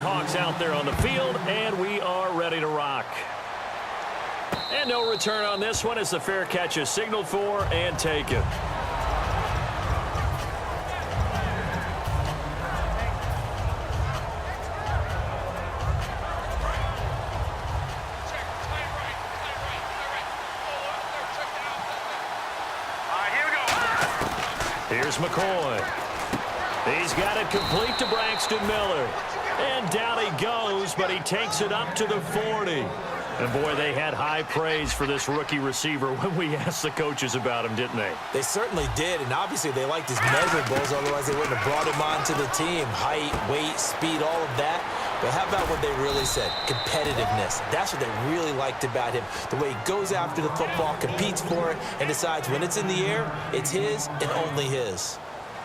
Hawks out there on the field, and we are ready to rock. And no return on this one as the fair catch is signaled for and taken. Here's McCoy. He's got it complete to Braxton Miller. And down he goes, but he takes it up to the 40. And, boy, they had high praise for this rookie receiver when we asked the coaches about him, didn't they? They certainly did, and obviously they liked his measurables, otherwise they wouldn't have brought him onto the team. Height, weight, speed, all of that. But how about what they really said? Competitiveness. That's what they really liked about him. The way he goes after the football, competes for it, and decides when it's in the air, it's his and only his.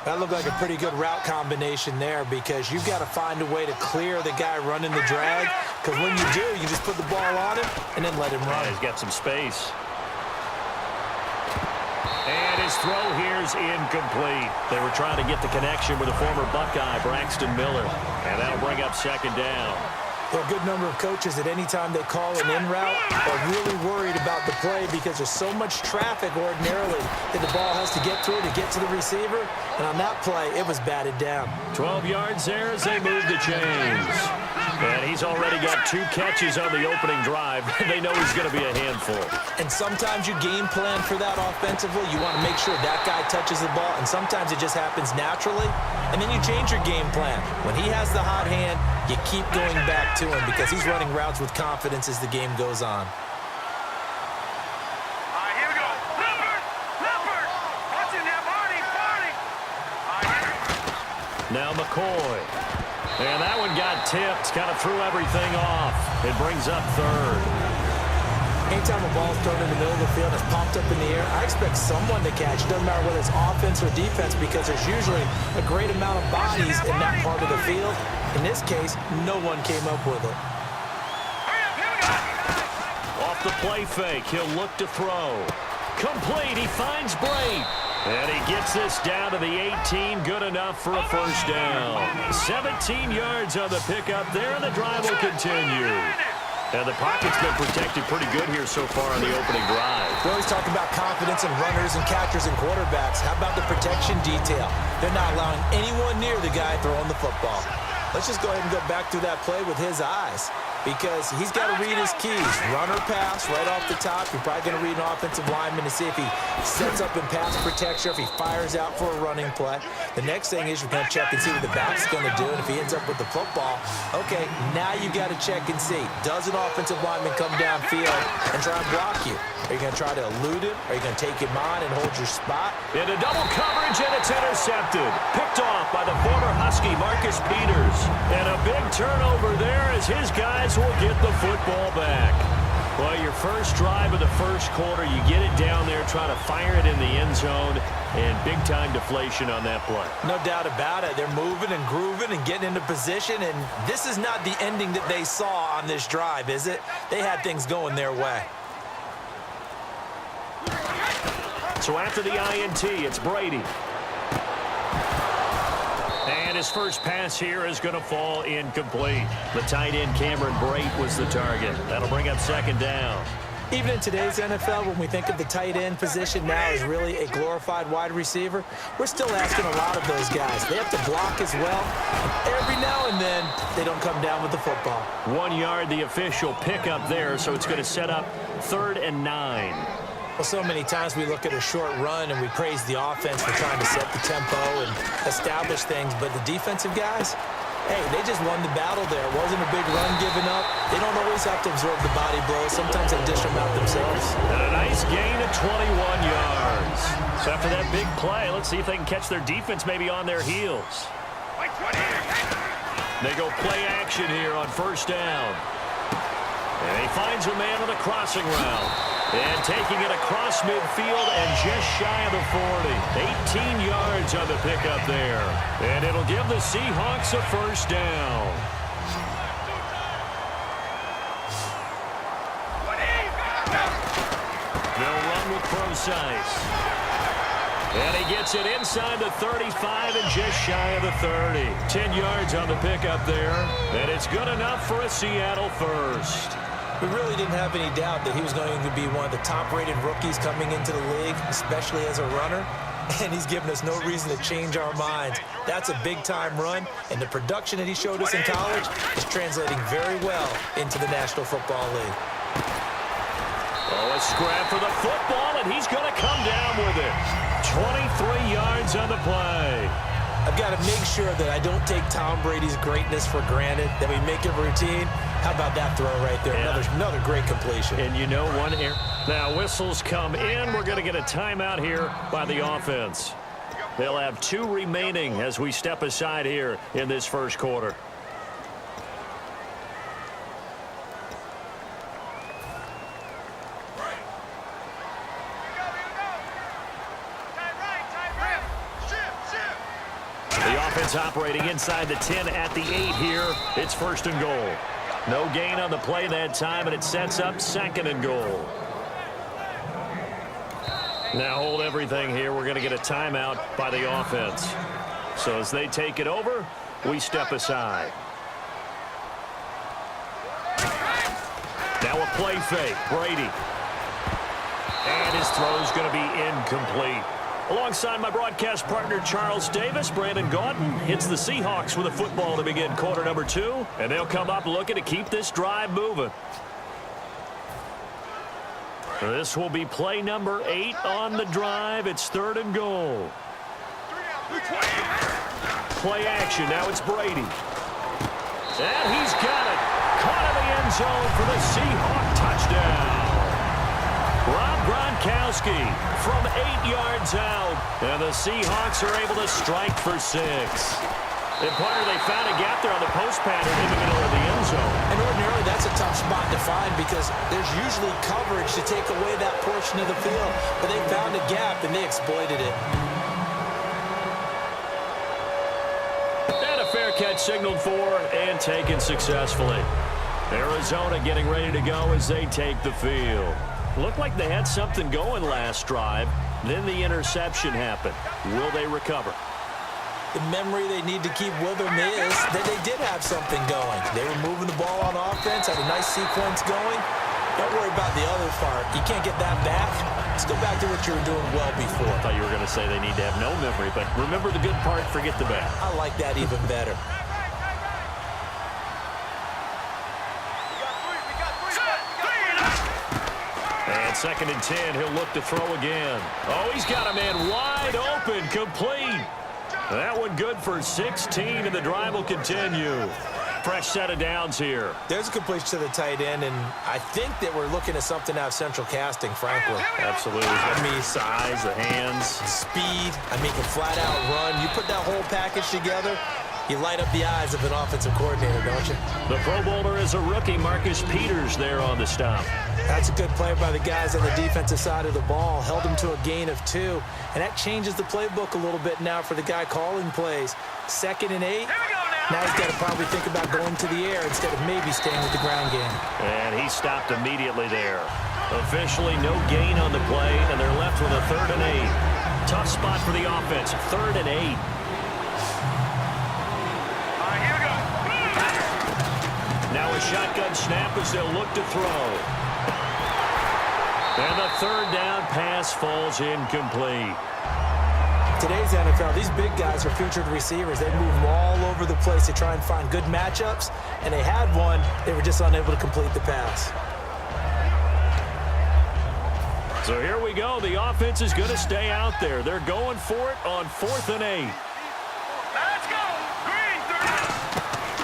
That looked like a pretty good route combination there because you've got to find a way to clear the guy running the drag, because when you do, you just put the ball on him and then let him run. He's got some space. And his throw here is incomplete. They were trying to get the connection with the former Buckeye, Braxton Miller. And that'll bring up second down. There are a good number of coaches at any time they call an in route are really worried about the play because there's so much traffic ordinarily that the ball has to get through to get to the receiver. And on that play, it was batted down. 12 yards there as they move the chains. And he's already got 2 catches on the opening drive. They know he's going to be a handful. And sometimes you game plan for that offensively. You want to make sure that guy touches the ball, and sometimes it just happens naturally. And then you change your game plan. When he has the hot hand, you keep going back to him because he's running routes with confidence as the game goes on. Here we go. Leopard. Watch it now, Barney. Now McCoy. And that one got tipped, kind of threw everything off. It brings up third. Anytime a ball's thrown in the middle of the field and it's popped up in the air, I expect someone to catch. It doesn't matter whether it's offense or defense because there's usually a great amount of bodies in that part of the field. In this case, no one came up with it. Off the play fake, he'll look to throw. Complete, he finds Brady. And he gets this down to the 18, good enough for a first down. 17 yards on the pickup there, and the drive will continue. And the pocket's been protected pretty good here so far on the opening drive. We always talk about confidence in runners and catchers and quarterbacks. How about the protection detail? They're not allowing anyone near the guy throwing the football. Let's just go ahead and go back through that play with his eyes because he's got to read his keys. Run or pass right off the top. You're probably going to read an offensive lineman to see if he sets up in pass protection, if he fires out for a running play. The next thing is you're going to check and see what the back's going to do, and if he ends up with the football, okay, now you got to check and see. Does an offensive lineman come downfield and try and block you? Are you going to try to elude him? Are you going to take him on and hold your spot? Into double coverage, and it's intercepted. Picked off by the former Husky, Marcus Peters. And a big turnover there as his guys will get the football back. Well, your first drive of the first quarter, you get it down there, try to fire it in the end zone, and big-time deflation on that play. No doubt about it. They're moving and grooving and getting into position, and this is not the ending that they saw on this drive, is it? They had things going their way. So after the INT, it's Brady. And his first pass here is going to fall incomplete. The tight end, Cameron Brate, was the target. That'll bring up second down. Even in today's NFL, when we think of the tight end position now as really a glorified wide receiver, we're still asking a lot of those guys. They have to block as well. Every now and then, they don't come down with the football. 1 yard, the official pickup there, so it's going to set up 3rd and 9. Well, so many times we look at a short run and we praise the offense for trying to set the tempo and establish things, but the defensive guys, hey, they just won the battle there. It wasn't a big run given up. They don't always have to absorb the body blows. Sometimes they dish them out themselves. And a nice gain of 21 yards. So after that big play, let's see if they can catch their defense maybe on their heels. They go play action here on first down. And he finds a man on a crossing route. And taking it across midfield and just shy of the 40. 18 yards on the pickup there. And it'll give the Seahawks a first down. They'll run with Procise. And he gets it inside the 35 and just shy of the 30. 10 yards on the pickup there. And it's good enough for a Seattle first. We really didn't have any doubt that he was going to be one of the top-rated rookies coming into the league, especially as a runner. And he's given us no reason to change our minds. That's a big-time run, and the production that he showed us in college is translating very well into the National Football League. Oh, a scrap for the football, and he's going to come down with it. 23 yards on the play. I've got to make sure that I don't take Tom Brady's greatness for granted, that we make it routine. How about that throw right there? Yeah. Another great completion. And you know one air. Now whistles come in. We're going to get a timeout here by the offense. They'll have 2 remaining as we step aside here in this first quarter. The offense operating inside the 10 at the 8 here. It's 1st and goal. No gain on the play that time, and it sets up 2nd and goal. Now hold everything here. We're going to get a timeout by the offense. So as they take it over, we step aside. Now a play fake. Brady. And his throw is going to be incomplete. Alongside my broadcast partner, Charles Davis, Brandon Gaudin hits the Seahawks with a football to begin quarter number 2. And they'll come up looking to keep this drive moving. This will be play number 8 on the drive. It's 3rd and goal. Play action. Now it's Brady. And he's got it. Caught in the end zone for the Seahawk touchdown. Rob Gronkowski from 8 yards out. And the Seahawks are able to strike for 6. And partner, they found a gap there on the post pattern in the middle of the end zone. And ordinarily, that's a tough spot to find because there's usually coverage to take away that portion of the field. But they found a gap, and they exploited it. And a fair catch signaled for and taken successfully. Arizona getting ready to go as they take the field. Looked like they had something going last drive. Then the interception happened. Will they recover? The memory they need to keep with them is that they did have something going. They were moving the ball on offense, had a nice sequence going. Don't worry about the other part. You can't get that back. Let's go back to what you were doing well before. I thought you were going to say they need to have no memory, but remember the good part, forget the bad. I like that even better. And 2nd and 10, he'll look to throw again. Oh, he's got a man wide open, complete. That one good for 16, and the drive will continue. Fresh set of downs here. There's a completion to the tight end, and I think that we're looking at something out of central casting, frankly. Absolutely. I mean, size, the hands. Speed. I mean, can flat out run. You put that whole package together, you light up the eyes of an offensive coordinator, don't you? The Pro Bowler is a rookie, Marcus Peters, there on the stop. That's a good play by the guys on the defensive side of the ball. Held him to a gain of 2. And that changes the playbook a little bit now for the guy calling plays. 2nd and 8. Now he's got to probably think about going to the air instead of maybe staying with the ground game. And he stopped immediately there. Officially no gain on the play, and they're left with a 3rd and 8. Tough spot for the offense, 3rd and 8. Now a shotgun snap as they'll look to throw. And the 3rd down pass falls incomplete. Today's NFL, these big guys are featured receivers. They move all over the place to try and find good matchups, and they had one. They were just unable to complete the pass. So here we go. The offense is going to stay out there. They're going for it on 4th and 8. Let's go! Green 30.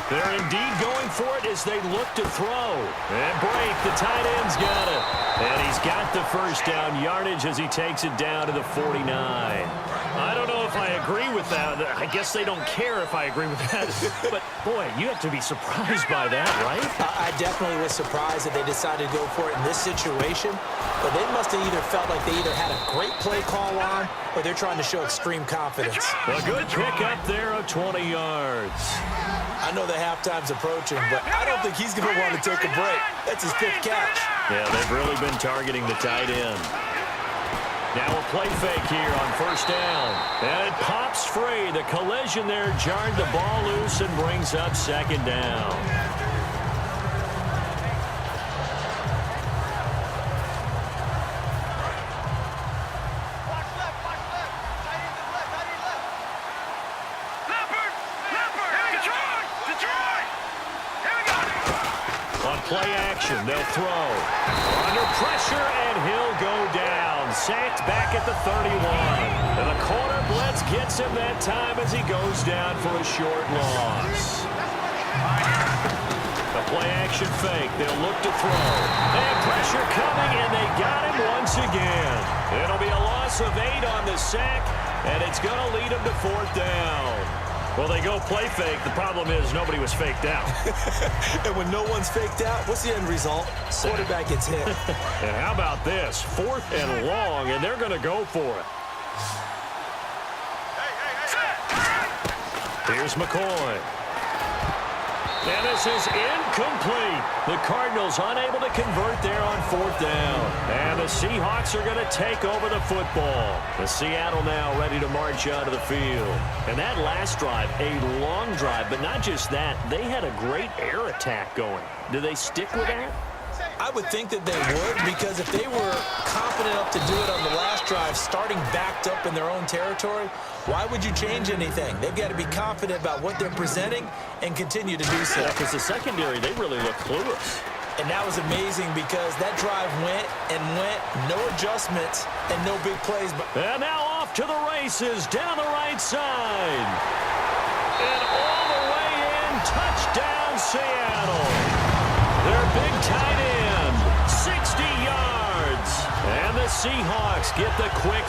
They're indeed going for it as they look to throw. And break, the tight end's got it. And he's got the first down yardage as he takes it down to the 49. I don't know if I agree with that. I guess they don't care if I agree with that. But, boy, you have to be surprised by that, right? I definitely was surprised that they decided to go for it in this situation. But they must have either felt like they either had a great play call on or they're trying to show extreme confidence. A good pick up there of 20 yards. I know the halftime's approaching, but I don't think he's going to want to take a break. That's his 5th catch. Yeah, they've really been targeting the tight end. Now a play fake here on first down. And it pops free. The collision there jarred the ball loose and brings up second down. Play action, they'll throw. Under pressure, and he'll go down. Sacked back at the 31. And the corner blitz gets him that time as he goes down for a short loss. The play action fake, they'll look to throw. And pressure coming, and they got him once again. It'll be a loss of 8 on the sack, and it's going to lead him to fourth down. Well, they go play fake. The problem is nobody was faked out. And when no one's faked out, what's the end result? Quarterback gets hit. And how about this? 4th and long, and they're going to go for it. Here's McCoy. And this is incomplete. The Cardinals unable to convert there on 4th down. And the Seahawks are going to take over the football. The Seattle now ready to march out of the field. And that last drive, a long drive, but not just that. They had a great air attack going. Do they stick with that? I would think that they would, because if they were confident enough to do it on the last drive, starting backed up in their own territory, why would you change anything? They've got to be confident about what they're presenting and continue to do so. Because the secondary, they really look clueless. And that was amazing because that drive went and went, no adjustments and no big plays. And now off to the races down the right side. And all the way in, touchdown Seattle. Their big tight end, 60 yards. And the Seahawks get the quick